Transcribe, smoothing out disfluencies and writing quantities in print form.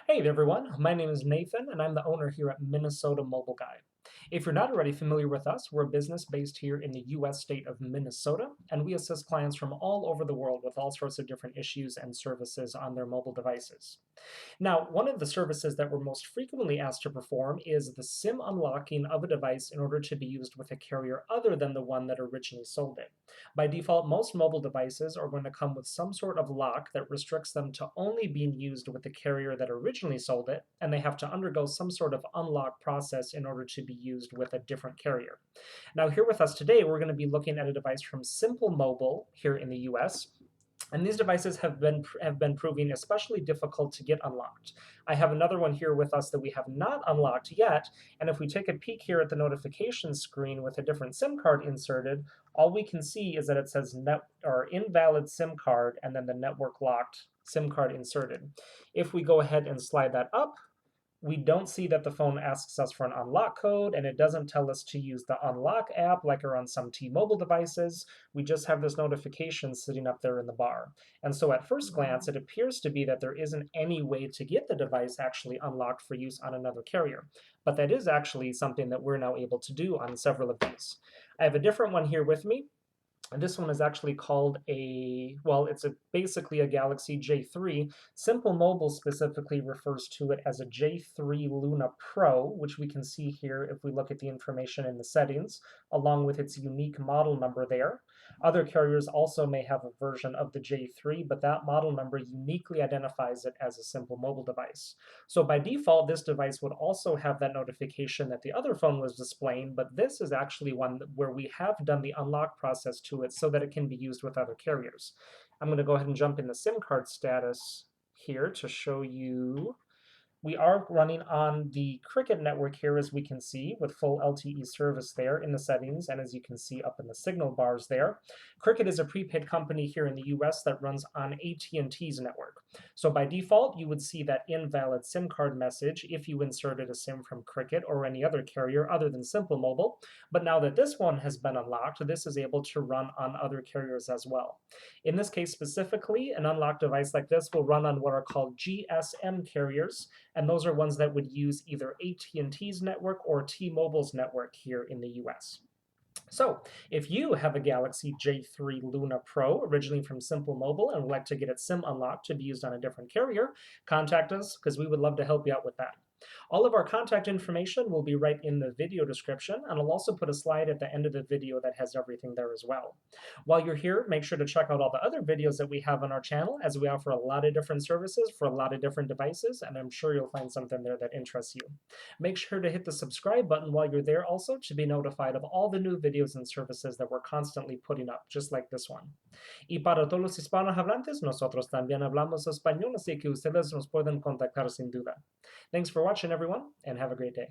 Hey there, everyone. My name is Nathan, and I'm the owner here at Minnesota Mobile Guy. If you're not already familiar with us, we're a business based here in the US state of Minnesota, and we assist clients from all over the world with all sorts of different issues and services on their mobile devices. Now, one of the services that we're most frequently asked to perform is the SIM unlocking of a device in order to be used with a carrier other than the one that originally sold it. By default, most mobile devices are going to come with some sort of lock that restricts them to only being used with the carrier that originally sold it, and they have to undergo some sort of unlock process in order to be used with a different carrier. Now, here with us today, we're going to be looking at a device from Simple Mobile here in the US. And these devices have been proving especially difficult to get unlocked. I have another one here with us that we have not unlocked yet, and if we take a peek here at the notification screen with a different SIM card inserted, all we can see is that it says net or invalid SIM card and then the network locked SIM card inserted. If we go ahead and slide that up, we don't see that the phone asks us for an unlock code, and it doesn't tell us to use the unlock app like are on some T-Mobile devices. We just have this notification sitting up there in the bar. And so at first glance, it appears to be that there isn't any way to get the device actually unlocked for use on another carrier. But that is actually something that we're now able to do on several of these. I have a different one here with me. And this one is actually called basically a Galaxy J3. Simple Mobile specifically refers to it as a J3 Luna Pro, which we can see here if we look at the information in the settings, along with its unique model number there. Other carriers also may have a version of the J3, but that model number uniquely identifies it as a Simple Mobile device. So by default, this device would also have that notification that the other phone was displaying, but this is actually one where we have done the unlock process to it so that it can be used with other carriers. I'm going to go ahead and jump in the SIM card status here to show you. We are running on the Cricket network here, as we can see, with full LTE service there in the settings, and as you can see up in the signal bars there. Cricket is a prepaid company here in the US that runs on AT&T's network. So by default, you would see that invalid SIM card message if you inserted a SIM from Cricket or any other carrier other than Simple Mobile. But now that this one has been unlocked, this is able to run on other carriers as well. In this case specifically, an unlocked device like this will run on what are called GSM carriers, and those are ones that would use either AT&T's network or T-Mobile's network here in the US. So if you have a Galaxy J3 Luna Pro, originally from Simple Mobile, and would like to get its SIM unlocked to be used on a different carrier, contact us because we would love to help you out with that. All of our contact information will be right in the video description, and I'll also put a slide at the end of the video that has everything there as well. While you're here, make sure to check out all the other videos that we have on our channel, as we offer a lot of different services for a lot of different devices, and I'm sure you'll find something there that interests you. Make sure to hit the subscribe button while you're there also to be notified of all the new videos and services that we're constantly putting up, just like this one. Y para todos los hispanohablantes, nosotros también hablamos español, así que ustedes nos pueden contactar sin duda. Thanks for watching, everyone, and have a great day.